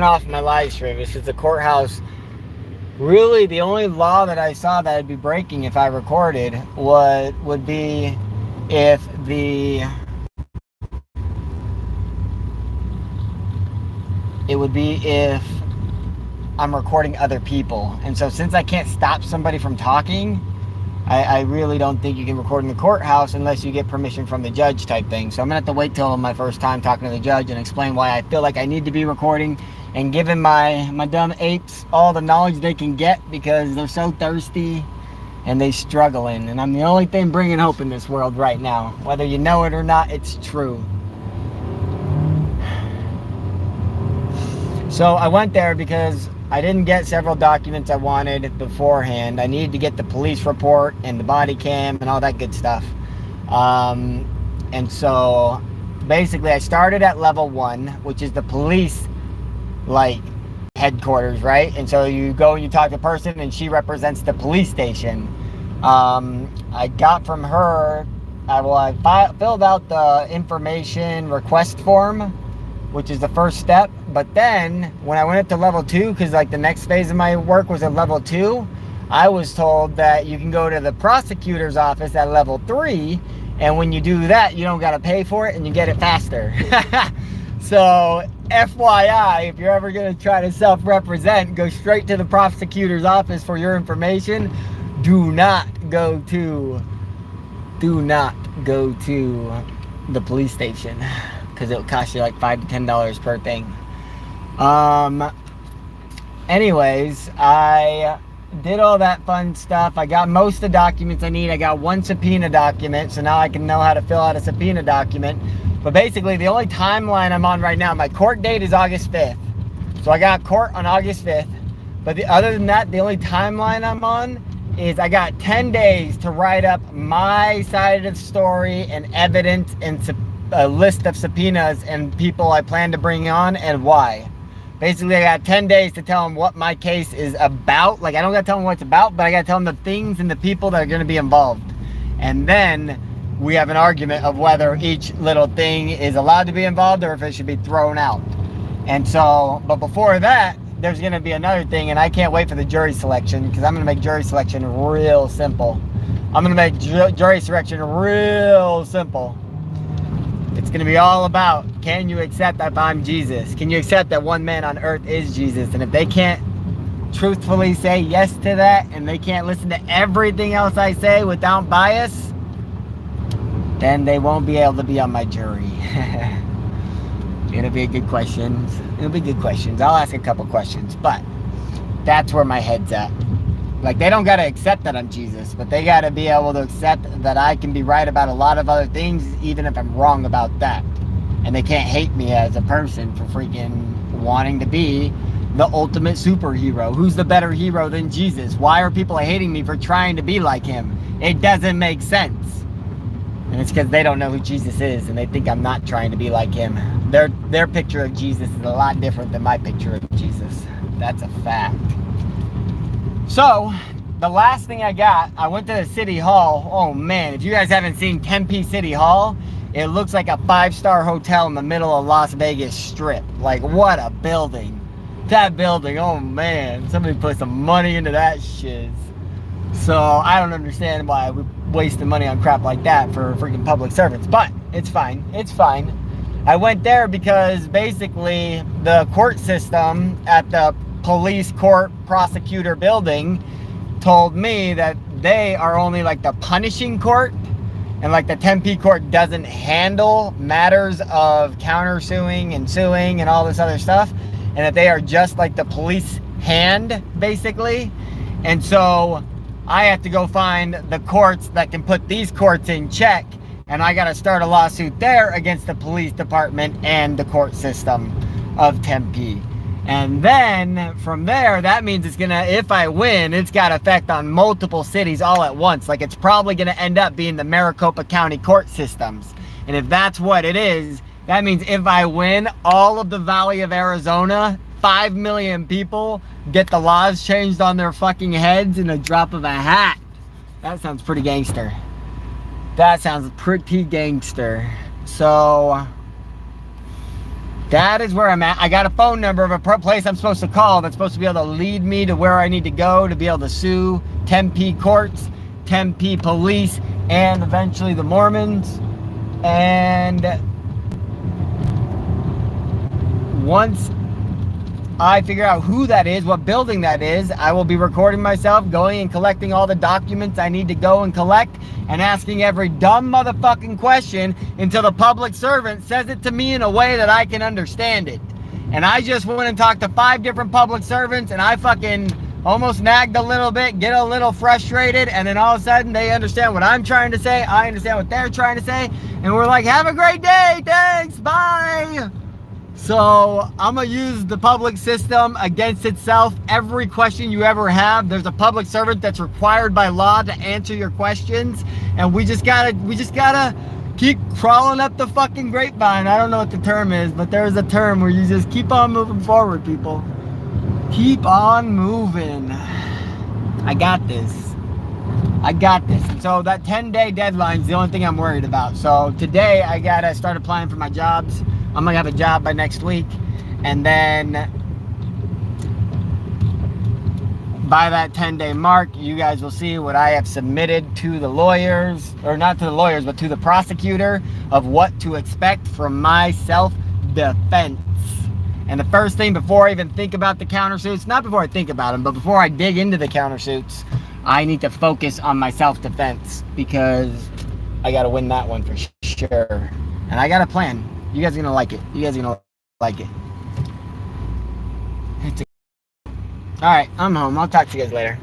off my live stream. This is the courthouse. Really, the only law that I saw that I'd be breaking if I recorded would be if the it would be if I'm recording other people. And so since I can't stop somebody from talking, I really don't think you can record in the courthouse unless you get permission from the judge type thing. So I'm gonna have to wait till my first time talking to the judge and explain why I feel like I need to be recording and giving my dumb apes all the knowledge they can get, because they're so thirsty and they struggling. And I'm the only thing bringing hope in this world right now. Whether you know it or not, it's true. So I went there because I didn't get several documents I wanted beforehand. I needed to get the police report and the body cam and all that good stuff. And so basically I started at level 1, which is the police headquarters, right? And so you go and you talk to the person and she represents the police station. I got from her, I filled out the information request form, which is the first step. But then when I went up to level 2, because the next phase of my work was at level 2, I was told that you can go to the prosecutor's office at level 3, and when you do that, you don't got to pay for it and you get it faster. So FYI, if you're ever going to try to self-represent, go straight to the prosecutor's office for your information. Do not go to the police station, because it'll cost you like $5 to $10 per thing. Anyways, I did all that fun stuff. I got most of the documents I need. I got one subpoena document, so now I can know how to fill out a subpoena document. But basically, the only timeline I'm on right now, my court date is August 5th. So I got court on August 5th. But other than that, the only timeline I'm on is I got 10 days to write up my side of the story and evidence and a list of subpoenas and people I plan to bring on and why. Basically, I got 10 days to tell them what my case is about. I don't got to tell them what it's about, but I got to tell them the things and the people that are going to be involved. And then we have an argument of whether each little thing is allowed to be involved or if it should be thrown out. And so, but before that, there's going to be another thing, and I can't wait for the jury selection, because I'm going to make jury selection real simple. I'm going to make jury selection real simple. It's going to be all about, can you accept that I'm Jesus? Can you accept that one man on earth is Jesus? And if they can't truthfully say yes to that, and they can't listen to everything else I say without bias, then they won't be able to be on my jury. It'll be good questions. It'll be good questions. I'll ask a couple questions, but that's where my head's at. They don't got to accept that I'm Jesus, but they got to be able to accept that I can be right about a lot of other things, even if I'm wrong about that. And they can't hate me as a person for freaking wanting to be the ultimate superhero. Who's the better hero than Jesus? Why are people hating me for trying to be like him? It doesn't make sense. And it's because they don't know who Jesus is, and they think I'm not trying to be like him. Their picture of Jesus is a lot different than my picture of Jesus. That's a fact. So, the last thing I got, I went to the City Hall. Oh man, if you guys haven't seen Tempe City Hall, it looks like a 5-star hotel in the middle of Las Vegas Strip. What a building. That building, oh man, somebody put some money into that shit. So, I don't understand why we wasting money on crap like that for freaking public servants, but it's fine. It's fine. I went there because basically the court system at the police court prosecutor building told me that they are only the punishing court, and the Tempe court doesn't handle matters of countersuing and suing and all this other stuff, and that they are just the police hand basically. And so I have to go find the courts that can put these courts in check, and I got to start a lawsuit there against the police department and the court system of Tempe. And then from there, that means it's gonna, if I win, it's got effect on multiple cities all at once. It's probably gonna end up being the Maricopa County court systems. And if that's what it is, that means if I win, all of the Valley of Arizona, 5 million people, get the laws changed on their fucking heads in a drop of a hat. That sounds pretty gangster. That sounds pretty gangster. So That is where I'm at. I got a phone number of a place I'm supposed to call that's supposed to be able to lead me to where I need to go to be able to sue Tempe courts, Tempe police, and eventually the Mormons. And once I figure out who that is, what building that is, I will be recording myself going and collecting all the documents I need to go and collect and asking every dumb motherfucking question until the public servant says it to me in a way that I can understand it. And I just went and talked to 5 different public servants, and I fucking almost nagged a little bit, get a little frustrated, and then all of a sudden they understand what I'm trying to say, I understand what they're trying to say, and we're like, have a great day, thanks, bye. So I'm gonna use the public system against itself. Every question you ever have, there's a public servant that's required by law to answer your questions, and we just gotta keep crawling up the fucking grapevine. I don't know what the term is, but there's a term where you just keep on moving forward, people. Keep on moving. I got this. I got this. So that 10-day deadline is the only thing I'm worried about. So today I gotta start applying for my jobs. I'm gonna have a job by next week, and then by that 10-day mark, you guys will see what I have submitted to the lawyers, or not to the lawyers, but to the prosecutor, of what to expect from my self-defense. And the first thing, before I even think about the countersuits, not before I think about them, but before I dig into the countersuits, I need to focus on my self-defense, because I gotta win that one for sure. And I got a plan. You guys are gonna like it. You guys are gonna like it. All right, I'm home. I'll talk to you guys later.